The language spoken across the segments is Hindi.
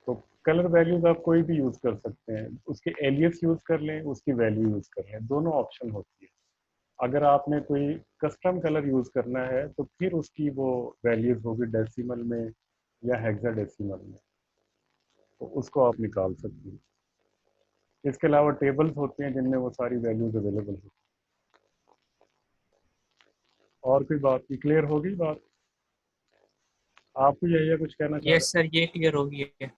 तो कलर वैल्यूज आप कोई भी यूज कर सकते हैं, उसके एलियस यूज कर लें, उसकी वैल्यू यूज कर लें, दोनों ऑप्शन होती है। अगर आपने कोई कस्टम कलर यूज करना है तो फिर उसकी वो वैल्यूज होगी डेसिमल में या हेक्साडेसिमल में, तो उसको आप निकाल सकते हैं। इसके अलावा टेबल्स होते हैं जिनमें वो सारी वैल्यूज अवेलेबल होती हैं। और कोई बात की क्लियर होगी बात? आपको यही कुछ कहना चाह यस रहे सर, ये क्लियर हो गई है। हैं?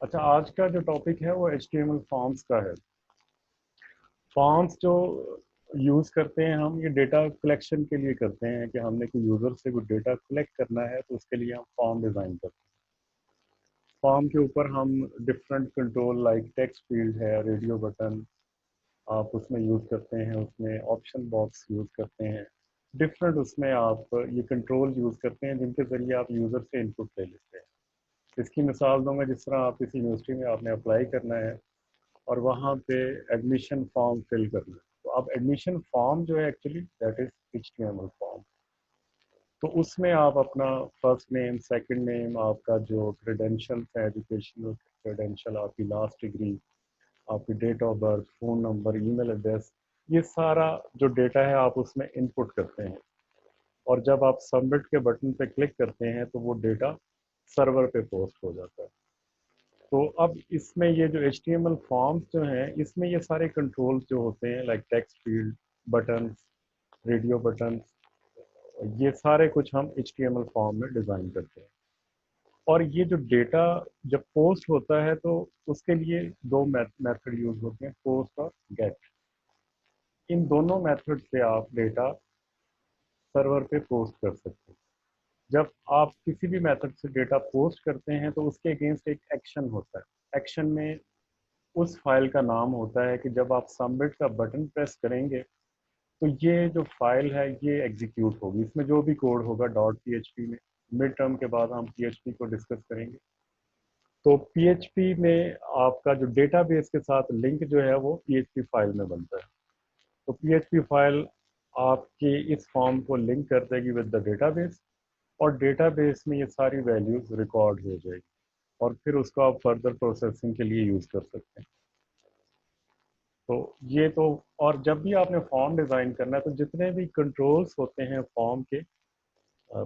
अच्छा, आज का जो टॉपिक है वो HTML फॉर्म्स का है। फॉर्म्स जो यूज़ करते हैं हम, ये डेटा कलेक्शन के लिए करते हैं कि हमने कोई यूज़र से कोई डेटा कलेक्ट करना है, तो उसके लिए हम फॉर्म डिज़ाइन करते हैं। फॉर्म के ऊपर हम different control like text field है, रेडियो बटन आप उसमें यूज़ करते हैं, उसमें ऑप्शन बॉक्स यूज़ करते हैं, डिफरेंट उसमें आप ये कंट्रोल यूज़ करते हैं जिनके ज़रिए आप यूज़र से इनपुट ले लेते हैं। इसकी मिसाल दूंगा, जिस तरह आप किसी यूनिवर्सिटी में आपने अप्लाई करना है और वहाँ पे एडमिशन फॉर्म फिल करना है, तो अब एडमिशन फॉर्म जो है actually that is HTML form. तो उसमें आप अपना फर्स्ट नेम, सेकंड नेम, आपका जो क्रेडेंशियल्स है, एजुकेशनल क्रेडेंशियल, आपकी लास्ट डिग्री, आपकी date of birth, phone number, email address, ये सारा जो डेटा है आप उसमें इनपुट करते हैं। और जब आप सबमिट के बटन पे क्लिक करते हैं तो वो डेटा सर्वर पे पोस्ट हो जाता है। तो अब इसमें ये जो HTML फॉर्म्स जो हैं, इसमें ये सारे कंट्रोल्स जो होते हैं like text field, buttons, radio buttons, ये सारे कुछ हम HTML फॉर्म में डिज़ाइन करते हैं। और ये जो डेटा जब पोस्ट होता है तो उसके लिए दो मेथड यूज होते हैं, पोस्ट और गेट। इन दोनों मेथड से आप डेटा सर्वर पे पोस्ट कर सकते हैं। जब आप किसी भी मेथड से डेटा पोस्ट करते हैं तो उसके अगेंस्ट एक एक्शन होता है। एक्शन में उस फाइल का नाम होता है कि जब आप सबमिट का बटन प्रेस करेंगे तो ये जो फाइल है ये एग्जीक्यूट होगी। इसमें जो भी कोड होगा डॉट PHP में, मिड टर्म के बाद हम PHP को डिस्कस करेंगे। तो PHP में आपका जो डेटाबेस के साथ लिंक जो है वो PHP फाइल में बनता है। तो PHP फाइल आपके इस फॉर्म को लिंक कर देगी विद द डेटाबेस, और डेटाबेस में ये सारी वैल्यूज रिकॉर्ड हो जाएगी, और फिर उसको आप फर्दर प्रोसेसिंग के लिए यूज़ कर सकते हैं। तो ये तो, और जब भी आपने फॉर्म डिज़ाइन करना है तो जितने भी कंट्रोल्स होते हैं फॉर्म के,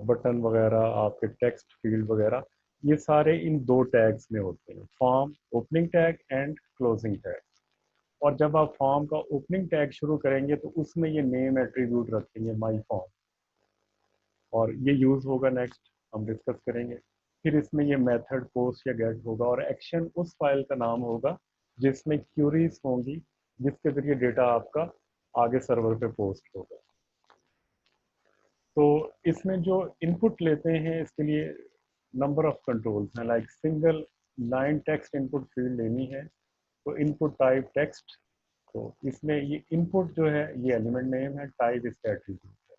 बटन वगैरह, आपके टेक्स्ट फील्ड वगैरह, ये सारे इन दो टैग्स में होते हैं, form opening tag and closing tag. और जब आप फॉर्म का ओपनिंग टैग शुरू करेंगे तो उसमें ये नेम एट्रीब्यूट रखेंगे माई फॉर्म, और ये यूज़ होगा नेक्स्ट, हम डिस्कस करेंगे। फिर इसमें ये मेथड पोस्ट या गेट होगा, और एक्शन उस फाइल का नाम होगा जिसमें क्यूरीज होंगी, जिसके ज़रिए डेटा आपका आगे सर्वर पे पोस्ट होगा। तो इसमें जो इनपुट लेते हैं इसके लिए नंबर ऑफ कंट्रोल्स हैं, like single line text input field लेनी है तो इनपुट टाइप टेक्स्ट। तो इसमें ये इनपुट जो है ये एलिमेंट नेम है, टाइप इसका एट्रीब्यूट है।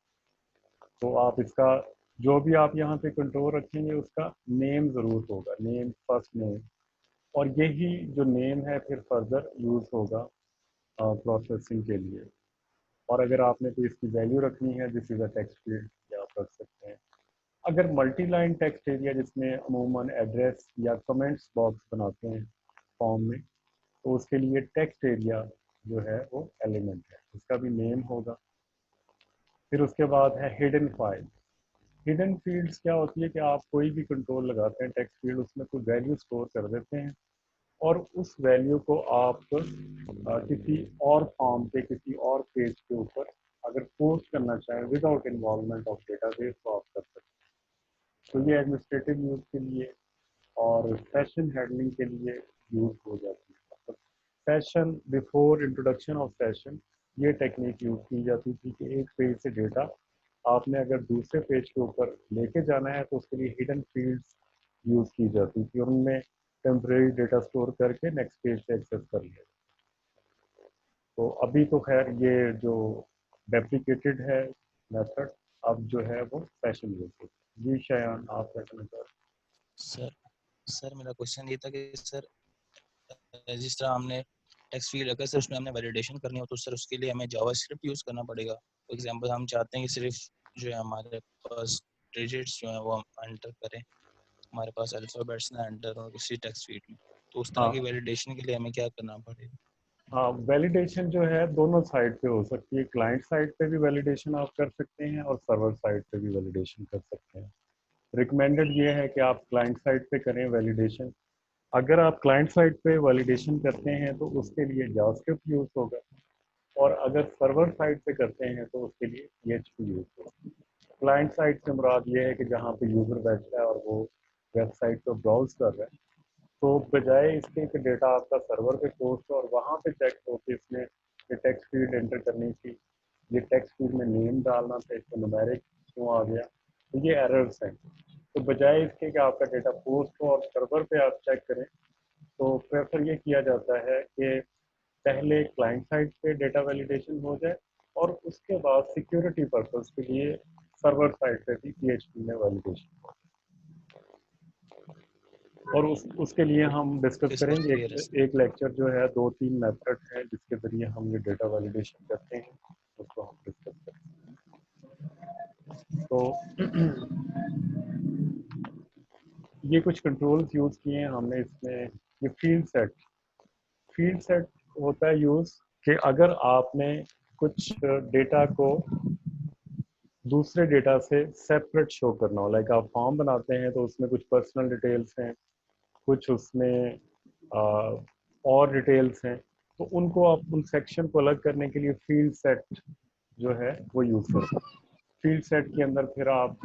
तो आप इसका जो भी आप यहाँ पे कंट्रोल रखेंगे उसका नेम ज़रूर होगा, नेम, फर्स्ट नेम, और यही जो नेम है फिर फर्दर यूज़ होगा प्रोसेसिंग के लिए। और अगर आपने कोई इसकी वैल्यू रखनी है, this is a text field, ये आप रख सकते हैं। अगर मल्टी लाइन टेक्स्ट एरिया, जिसमें अमूमन एड्रेस या कमेंट्स बॉक्स बनाते हैं फॉर्म में, तो उसके लिए टेक्स्ट एरिया जो है वो एलिमेंट है, उसका भी नेम होगा। फिर उसके बाद है हिडन फाइल। हिडन फील्ड्स क्या होती है कि आप कोई भी कंट्रोल लगाते हैं टेक्स्ट फील्ड, उसमें कोई वैल्यू स्टोर कर देते हैं, और उस वैल्यू को आप किसी और फॉर्म पे, किसी और पेज के ऊपर अगर पोस्ट करना चाहें विदाउट इन्वॉल्वमेंट ऑफ डेटाबेस, तो आप कर सकते हैं। तो ये एडमिनिस्ट्रेटिव यूज के लिए और सेशन हैंडलिंग के लिए यूज हो जाती है। मतलब session, before introduction of session, ये टेक्निक यूज की जाती थी कि एक पेज से डेटा आपने अगर दूसरे पेज के ऊपर लेके जाना है तो उसके लिए हिडन फील्ड्स यूज की जाती थी, और उनमें टेम्परेरी डेटा स्टोर करके नेक्स्ट पेज से एक्सेस कर लिया। तो अभी तो खैर ये जो डेप्रिकेटेड है मेथड, अब जो है वो सेशन यूज होती है। जी शयान, आप क्या कहना चाहते सर सर मेरा क्वेश्चन ये था कि सर जिस तरह हमने टेक्स्ट फील्ड रखा सर, उसमें हमने वैलिडेशन करनी हो तो सर उसके लिए हमें जावास्क्रिप्ट यूज़ करना पड़ेगा। फॉर एग्जांपल हम चाहते हैं कि सिर्फ जो है हमारे पास डिजिट्स जो है वो हम एंटर करें, हमारे पास अल्फ़ाबेट्स ना एंटर हो किसी टेक्स्ट फील्ड में, तो उस तरह हाँ की वैलिडेशन के लिए हमें क्या करना पड़ेगा? हाँ, वैलिडेशन जो है दोनों साइड पे हो सकती है। क्लाइंट साइड पे भी वैलिडेशन आप कर सकते हैं और सर्वर साइड पे भी वैलिडेशन कर सकते हैं। रिकमेंडेड ये है कि आप क्लाइंट साइड पे करें वैलिडेशन। अगर आप क्लाइंट साइड पे वैलिडेशन करते हैं तो उसके लिए जावास्क्रिप्ट यूज होगा, और अगर सर्वर साइड पे करते हैं तो उसके लिए PHP यूज होगा। क्लाइंट साइड से मुराद ये है कि जहाँ पे यूज़र बैठता है और वो वेबसाइट को ब्राउज कर रहा है, तो बजाय इसके कि डेटा आपका सर्वर पे पोस्ट हो और वहाँ पे चेक हो कि इसमें ये टेक्स्ट फील्ड एंटर करनी थी, ये टेक्स्ट फील्ड में नेम डालना था, इसमें न्यूमेरिक क्यों आ गया, तो ये एरर्स हैं। तो बजाय इसके कि आपका डेटा पोस्ट हो और सर्वर पे आप चेक करें, तो प्रेफर ये किया जाता है कि पहले क्लाइंट साइड पे डेटा वैलिडेशन हो जाए और उसके बाद सिक्योरिटी पर्पस के लिए सर्वर साइड पे भी PHP में वैलिडेशन हो। और उसके लिए हम डिस्कस ओके सर, करेंगे क्लियर है एक, सर। एक लेक्चर जो है 2-3 मेथड है जिसके जरिए हम ये डेटा वैलिडेशन करते हैं, उसको हम डिस्कस करेंगे। तो ये कुछ कंट्रोल्स यूज किए हैं हमने इसमें। ये फील्ड सेट होता है यूज कि अगर आपने कुछ डेटा को दूसरे डेटा से सेपरेट शो करना हो, लाइक आप फॉर्म बनाते हैं तो उसमें कुछ पर्सनल डिटेल्स हैं, कुछ उसमें आ, और डिटेल्स हैं, तो उनको आप उन सेक्शन को अलग करने के लिए फील्ड सेट जो है वो यूज़ करते हैं। फील्ड सेट के अंदर फिर आप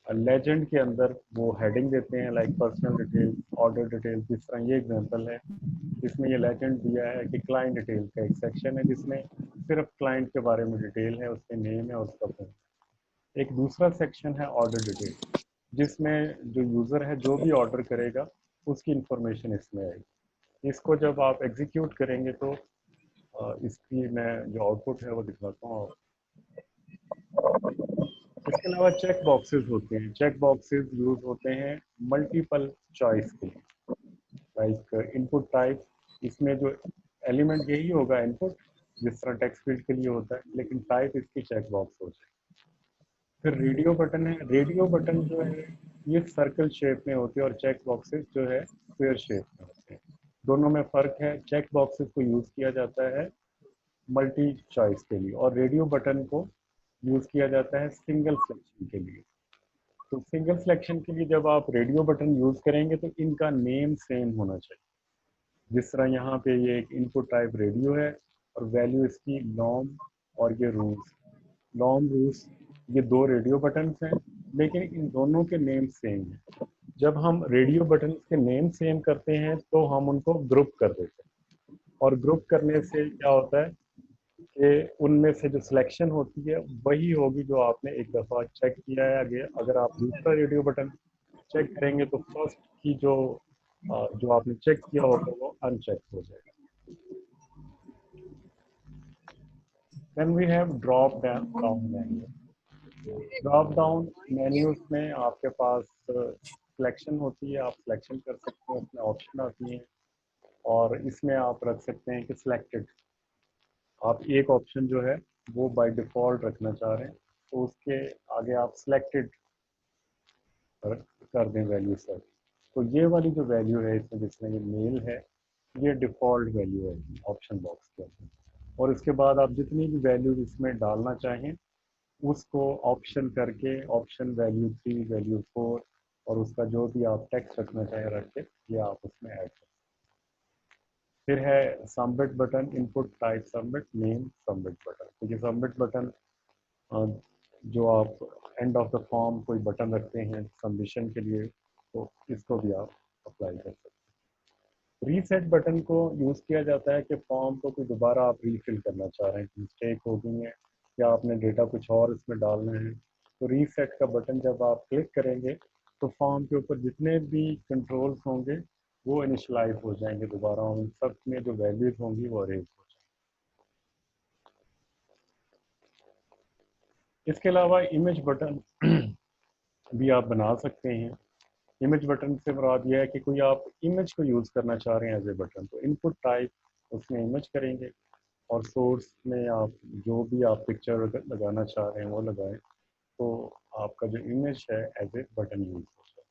लेजेंड के अंदर वो हेडिंग देते हैं, like personal details, order details. जिस तरह ये एग्जांपल है, इसमें ये लेजेंड दिया है कि क्लाइंट डिटेल का एक सेक्शन है जिसमें सिर्फ क्लाइंट के बारे में डिटेल है, उसके नेम है, उसका फोन। एक दूसरा सेक्शन है ऑर्डर डिटेल, जिसमें जो यूज़र है जो भी ऑर्डर करेगा उसकी इंफॉर्मेशन इसमें आएगी। इसको जब आप एग्जीक्यूट करेंगे तो इसकी मैं जो आउटपुट है वो दिखाता हूँ। इसके अलावा चेक बॉक्सेस होते हैं। चेक बॉक्सेस यूज होते हैं मल्टीपल चॉइस के लिए, लाइक इनपुट टाइप। इसमें जो एलिमेंट यही होगा इनपुट, जिस तरह टेक्स्ट फील्ड के लिए होता है, लेकिन टाइप इसकी चेक बॉक्स हो जाए। फिर रेडियो बटन है। रेडियो बटन जो है ये सर्कल शेप में होती है और चेक बॉक्सेस जो है स्क्वायर शेप में होते हैं। दोनों में फ़र्क है। चेक बॉक्सेस को यूज़ किया जाता है मल्टी चॉइस के लिए और रेडियो बटन को यूज़ किया जाता है सिंगल सिलेक्शन के लिए। तो सिंगल सिलेक्शन के लिए जब आप रेडियो बटन यूज़ करेंगे तो इनका नेम सेम होना चाहिए। जिस तरह यहाँ पे ये एक इनपुट टाइप रेडियो है और वैल्यू इसकी नॉर्म और ये रूल्स। नॉर्म रूल्स ये दो रेडियो बटन्स हैं, लेकिन इन दोनों के नेम सेम हैं। जब हम रेडियो बटन्स के नेम सेम करते हैं तो हम उनको ग्रुप कर देते हैं, और ग्रुप करने से क्या होता है कि उनमें से जो सिलेक्शन होती है वही होगी जो आपने एक दफ़ा चेक किया है। आगे अगर आप दूसरा रेडियो बटन चेक करेंगे तो फर्स्ट की जो आपने चेक किया होगा वो अनचेक हो जाएगा। Then we have drop down menu. Drop down menus में आपके पास सिलेक्शन होती है, आप सिलेक्शन कर सकते हैं, उसमें ऑप्शन आती हैं और इसमें आप रख सकते हैं कि सिलेक्टेड। आप एक ऑप्शन जो है वो बाय डिफ़ॉल्ट रखना चाह रहे हैं तो उसके आगे आप सिलेक्टेड कर दें वैल्यू सेट। तो ये वाली जो वैल्यू है इसमें जिसमें ये मेल है, ये डिफ़ॉल्ट वैल्यू है ऑप्शन बॉक्स के अंदर। और इसके बाद आप जितनी भी वैल्यूज इसमें डालना चाहें उसको ऑप्शन करके ऑप्शन वैल्यू 3, वैल्यू 4 और उसका जो भी आप टेक्स्ट रखना चाहें रख के ये आप उसमें ऐड कर। फिर है submit button. Input type submit, name submit button. तो ये सबमिट बटन जो आप एंड ऑफ द फॉर्म कोई बटन रखते हैं सबमिशन के लिए, तो इसको भी आप अप्लाई कर सकते हैं। रीसेट बटन को यूज़ किया जाता है कि फॉर्म को कोई दोबारा आप रीफिल करना चाह रहे हैं, मिस्टेक हो गई है या आपने डेटा कुछ और इसमें डालना है, तो रीसेट का बटन जब आप क्लिक करेंगे तो फॉर्म के ऊपर जितने भी कंट्रोल्स होंगे वो इनिशलाइज हो जाएंगे दोबारा, उन सब में जो वैल्यूज होंगी वो अरेज हो जाएंगी। इसके अलावा इमेज बटन भी आप बना सकते हैं। इमेज बटन से मुराद यह है कि कोई आप इमेज को यूज़ करना चाह रहे हैं एज ए बटन, तो इनपुट टाइप उसमें इमेज करेंगे और सोर्स में आप जो भी आप पिक्चर लगाना चाह रहे हैं वो लगाएं। तो आपका जो इमेज है एज ए बटन यूज होगा।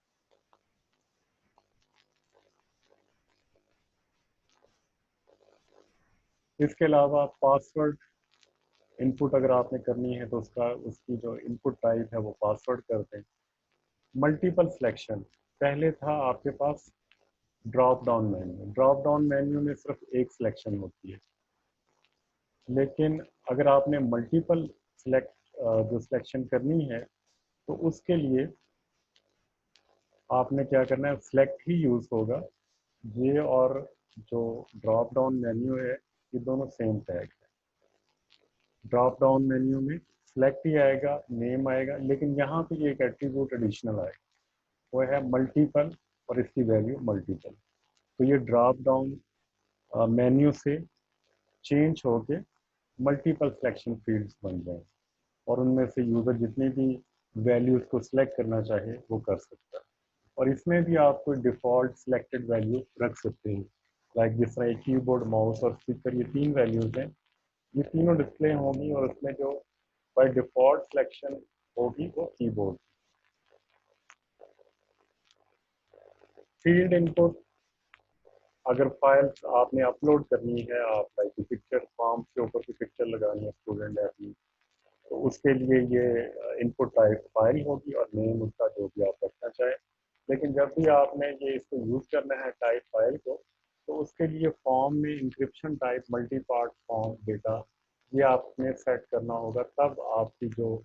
इसके अलावा पासवर्ड इनपुट अगर आपने करनी है तो उसकी जो इनपुट टाइप है वो पासवर्ड कर दें। मल्टीपल सिलेक्शन, पहले था आपके पास ड्रॉप डाउन मेन्यू में सिर्फ एक सिलेक्शन होती है, लेकिन अगर आपने मल्टीपल सिलेक्ट जो सिलेक्शन करनी है तो उसके लिए आपने क्या करना है, सिलेक्ट ही यूज होगा। ये और जो ड्रॉप डाउन मेन्यू है ये दोनों सेम टैग है। ड्रॉप डाउन मेन्यू में सिलेक्ट ही आएगा, नेम आएगा, लेकिन यहाँ पे एक एट्रीब्यूट एडिशनल आएगा, वो है मल्टीपल, और इसकी वैल्यू मल्टीपल। तो ये ड्रॉप डाउन मेन्यू से चेंज होके मल्टीपल सिलेक्शन फील्ड्स बन जाए, और उनमें से यूज़र जितनी भी वैल्यूज़ को सिलेक्ट करना चाहे वो कर सकता है। और इसमें भी आप कोई डिफ़ॉल्ट सिलेक्टेड वैल्यू रख सकते हैं, लाइक जिस तरह कीबोर्ड, माउस और स्पीकर, ये तीन वैल्यूज़ हैं, ये तीनों डिस्प्ले होंगी, और उसमें जो बाय डिफ़ॉल्ट सिलेक्शन होगी वो कीबोर्ड। फील्ड इनपुट, अगर फाइल्स आपने अपलोड करनी है, आप लाइक पिक्चर फॉर्म के ऊपर की पिक्चर लगानी है स्टूडेंट है अपनी, तो उसके लिए ये इनपुट टाइप फाइल होगी और नेम उसका जो भी आप रखना चाहें। लेकिन जब भी आपने ये इसको यूज़ करना है टाइप फाइल को, तो उसके लिए फॉर्म में encryption type multi part form data ये आपने सेट करना होगा, तब आपकी जो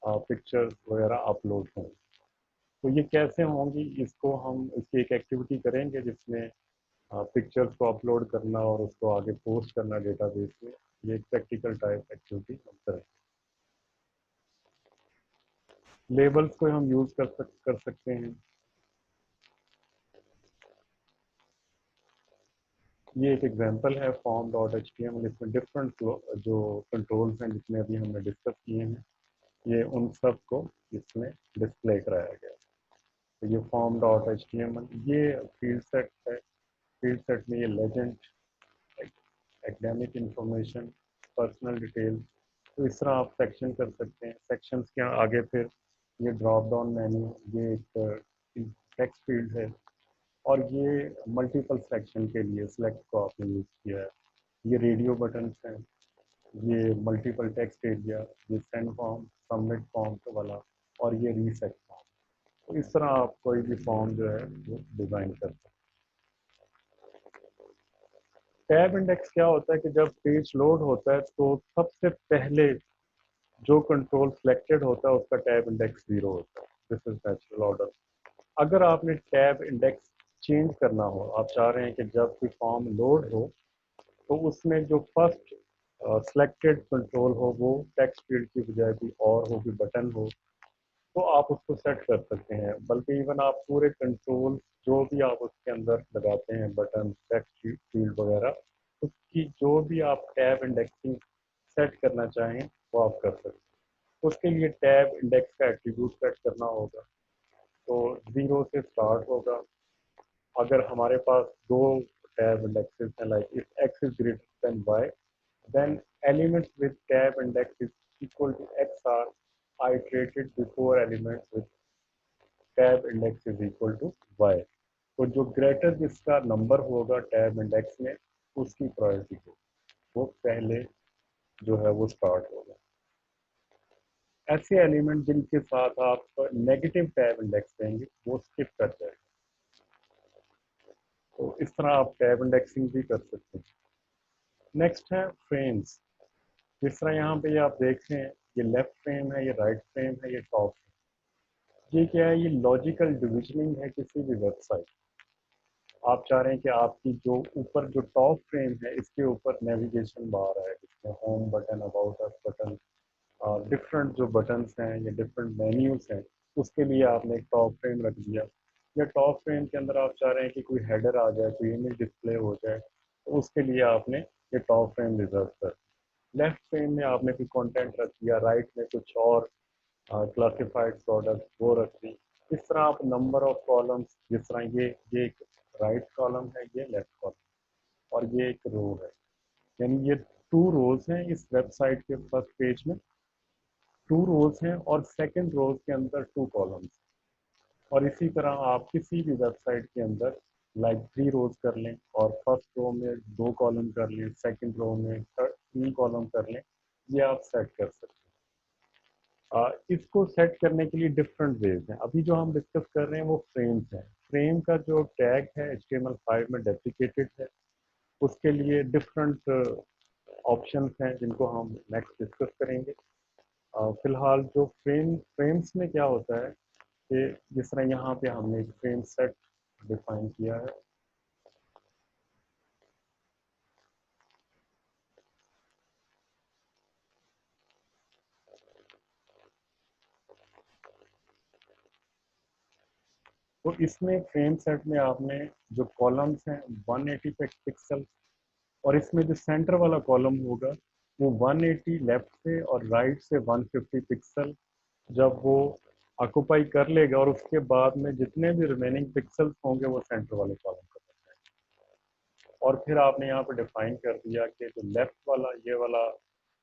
पिक्चर्स वगैरह अपलोड हों। तो ये कैसे होंगी, इसको हम इसकी एक एक्टिविटी करेंगे जिसमें पिक्चर्स को अपलोड करना और उसको आगे पोस्ट करना डेटाबेस में। ये एक प्रैक्टिकल टाइप एक्टिविटी हम करें। लेबल्स को हम यूज़ कर सकते हैं। ये एक एग्जांपल है form dot H T M L, इसमें डिफरेंट जो कंट्रोल्स हैं जितने अभी हमने डिस्कस किए हैं, ये उन सब को इसमें डिस्प्ले कराया गया। तो ये form dot H T M L, ये फील्ड सेट है। फील्ड सेट में ये legend, academic information, personal detail, तो इस तरह आप सेक्शन कर सकते हैं। सेक्शंस के आगे फिर ये ड्रॉप डाउन मेन्यू, ये एक टेक्स्ट फील्ड है, और ये मल्टीपल सेक्शन के लिए सिलेक्ट को आपने यूज़ किया है। ये रेडियो बटन हैं, ये मल्टीपल टेक्स्ट एरिया, ये सेंड फॉर्म, सबमिट फॉर्म तो वाला, और ये रीसेट फॉर्म। तो इस तरह आप कोई भी फॉर्म जो है वो डिज़ाइन कर सकते हैं। टैब इंडेक्स क्या होता है कि जब पेज लोड होता है तो सबसे पहले जो कंट्रोल सिलेक्टेड होता है उसका टैब इंडेक्स 0 होता है। This is natural order. अगर आपने टैब इंडेक्स चेंज करना हो, आप चाह रहे हैं कि जब भी फॉर्म लोड हो तो उसमें जो फर्स्ट सिलेक्टेड कंट्रोल हो वो टेक्स्ट फील्ड की बजाय कोई और हो, कोई बटन हो, तो आप उसको सेट कर सकते हैं। बल्कि इवन आप पूरे कंट्रोल जो भी आप उसके अंदर लगाते हैं, बटन, टेक्स्ट फील्ड वगैरह, उसकी जो भी आप टैब इंडेक्सिंग सेट करना चाहें वो आप कर सकते हैं। उसके लिए टैब इंडेक्स का एट्रीब्यूट सेट करना होगा। तो 0 से स्टार्ट होगा। अगर हमारे पास दो टैब इंडेक्सेस हैं, like if x is greater than y, then elements with tab index is equal to x are iterated before elements with tab index is equal to y। तो जो ग्रेटर जिसका नंबर होगा टैब इंडेक्स में, उसकी प्रायोरिटी हो, वो पहले जो है वो स्टार्ट होगा। ऐसे एलिमेंट जिनके साथ आप नेगेटिव टैब इंडेक्स देंगे वो स्किप कर जाएगा। तो इस तरह आप टैब इंडेक्सिंग भी कर सकते हैं। नेक्स्ट है फ्रेम्स। जिस तरह यहाँ पे आप देख रहे हैं, ये लेफ्ट फ्रेम है, ये राइट फ्रेम है, ये टॉप। ये क्या है, ये लॉजिकल डिविजनिंग है किसी भी वेबसाइट। आप चाह रहे हैं कि आपकी जो ऊपर जो टॉप फ्रेम है इसके ऊपर नेविगेशन बार है, जिसमें home button, about us button, different जो बटन्स हैं या डिफरेंट मेन्यूज हैं, उसके लिए आपने एक टॉप फ्रेम रख दिया। या टॉप फ्रेम के अंदर आप चाह रहे हैं कि कोई हेडर आ जाए, कोई इमेज डिस्प्ले हो जाए, तो उसके लिए आपने ये टॉप फ्रेम रिजर्व कर। लेफ्ट फ्रेम में आपने कोई कंटेंट रख दिया, राइट में कुछ और क्लासिफाइड प्रोडक्ट वो रख दी। इस तरह आप नंबर ऑफ कॉलम्स, जिस तरह ये एक राइट कॉलम है, ये लेफ्ट कॉलम, और ये एक रो है, यानी ये 2 रोज हैं इस वेबसाइट के फर्स्ट पेज में। 2 रोज हैं और सेकंड रोज के अंदर 2 कॉलम्स। और इसी तरह आप किसी भी वेबसाइट के अंदर लाइक 3 रोज कर लें और फर्स्ट रो में 2 कॉलम कर लें, सेकंड रो में 3 कॉलम कर लें, ये आप सेट कर सकते हैं। इसको सेट करने के लिए डिफरेंट वेज हैं। अभी जो हम डिस्कस कर रहे हैं वो फ्रेम्स हैं। फ्रेम का जो टैग है HTML5 में डेप्रिकेटेड है, उसके लिए डिफरेंट ऑप्शंस हैं जिनको हम नेक्स्ट डिस्कस करेंगे। फिलहाल जो फ्रेम्स में क्या होता है कि जिस तरह यहाँ पे हमने एक फ्रेम सेट डिफाइन किया है। तो इसमें फ्रेम सेट में आपने जो कॉलम्स हैं 180 पिक्सल, और इसमें जो सेंटर वाला कॉलम होगा वो 180 लेफ्ट से और राइट से 150 पिक्सल जब वो ऑक्यूपाई कर लेगा, और उसके बाद में जितने भी रिमेनिंग पिक्सल्स होंगे वो सेंटर वाले कॉलम का बन जाएंगे। और फिर आपने यहाँ पे डिफाइन कर दिया कि जो लेफ्ट वाला ये वाला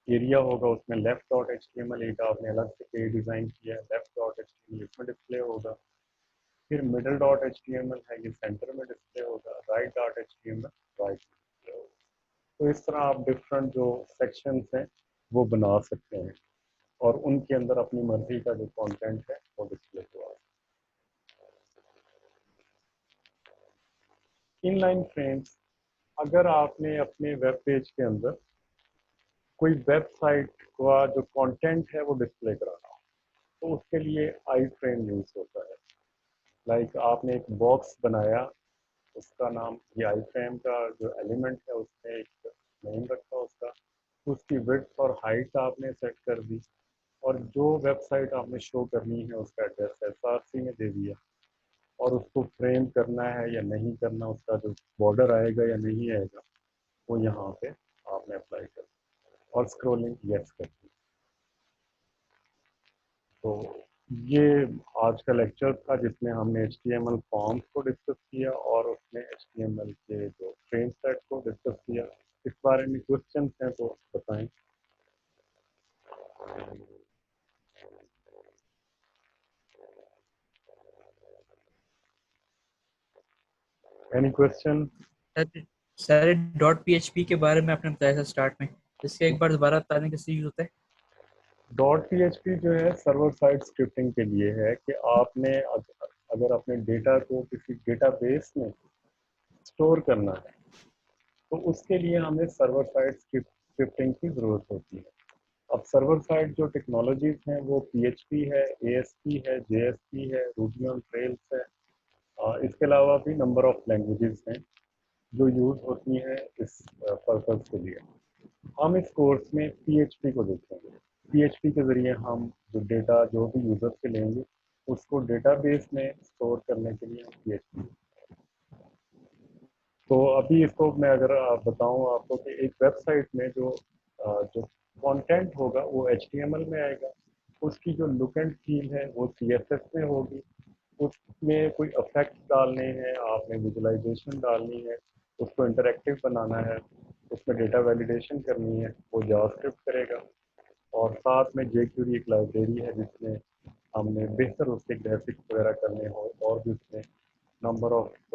एरिया होगा उसमें लेफ्ट डॉट HTML एक आपने अलग से पेज डिज़ाइन किया है, लेफ्ट डॉट HTML इसमें डिस्प्ले होगा। फिर मिडल डॉट HTML है ये सेंटर में डिस्प्ले होगा, राइट डॉट HTML राइट में डिस्प्ले होगा। तो इस तरह आप डिफरेंट जो सेक्शंस हैं वो बना सकते हैं और उनके अंदर अपनी मर्जी का जो कंटेंट है वो डिस्प्ले हुआ। इनलाइन फ्रेम्स, अगर आपने अपने वेब पेज के अंदर कोई वेबसाइट का जो कंटेंट है वो डिस्प्ले कराना हो तो उसके लिए आई फ्रेम यूज होता है। लाइक आपने एक बॉक्स बनाया, उसका नाम ये आई फ्रेम का जो एलिमेंट है उसमें एक नेम रखा उसका, तो उसकी विड्थ और हाइट आपने सेट कर दी, और जो वेबसाइट आपने शो करनी है उसका एड्रेस SRC में दे दिया, और उसको फ्रेम करना है या नहीं करना, उसका जो बॉर्डर आएगा या नहीं आएगा वो यहाँ पे आपने अप्लाई कर, और स्क्रॉलिंग यस कर दी। तो ये आज का लेक्चर था जिसमें हमने HTML फॉर्म्स को डिस्कस किया और उसमें HTML के जो फ्रेम सेट को डिस्कस किया। इस बारे में क्वेश्चन हैं तो बताएं। Any question? Sir sir dot PHP के बारे में आपने बताया था स्टार्ट में, इसके एक बार दोबारा बताने कैसे यूज होता है? .php जो है सर्वर साइड स्क्रिप्टिंग के लिए है कि आपने अगर अपने डेटा को किसी डेटाबेस में स्टोर करना है तो उसके लिए हमें सर्वर साइड स्क्रिप्टिंग की ज़रूरत होती है। अब सर्वर साइड जो टेक्नोलॉजीज हैं वो PHP है, ASP है, JSP है, रूबी ऑन रेल्स है। इसके अलावा भी नंबर ऑफ लैंग्वेजेस हैं जो यूज़ होती हैं इस पर्पज़ के लिए। हम इस कोर्स में PHP को देखेंगे। PHP के ज़रिए हम जो डेटा जो भी यूज़र से लेंगे उसको डेटाबेस में स्टोर करने के लिए हम PHP। तो अभी इसको मैं अगर बताऊं आपको कि एक वेबसाइट में जो कंटेंट होगा वो HTML में आएगा, उसकी जो लुक एंड फील है वो CSS में होगी, उसमें कोई इफेक्ट डालने हैं, आपने विजुअलाइजेशन डालनी है, उसको इंटरेक्टिव बनाना है, उसमें डेटा वैलिडेशन करनी है, वो जावास्क्रिप्ट करेगा। और साथ में jQuery एक लाइब्रेरी है जिसमें हमने बेहतर उसके ग्राफिक्स वगैरह करने हो, और भी उसमें नंबर ऑफ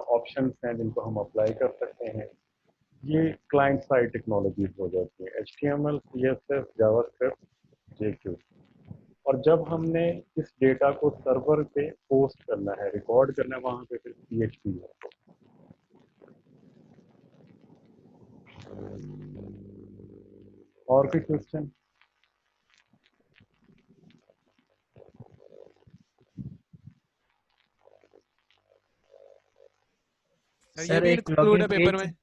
ऑप्शंस हैं जिनको हम अप्लाई कर सकते हैं। ये क्लाइंट साइड टेक्नोलॉजीज हो जाती है, HTML, CSS, जावास्क्रिप्ट, jQuery। और जब हमने इस डेटा को सर्वर पे पोस्ट करना है, रिकॉर्ड करना है, वहाँ पे फिर PHP है। और कोई क्वेश्चन? ये सर भी एक इंक्लूड लॉगिन है पेपर पेज में?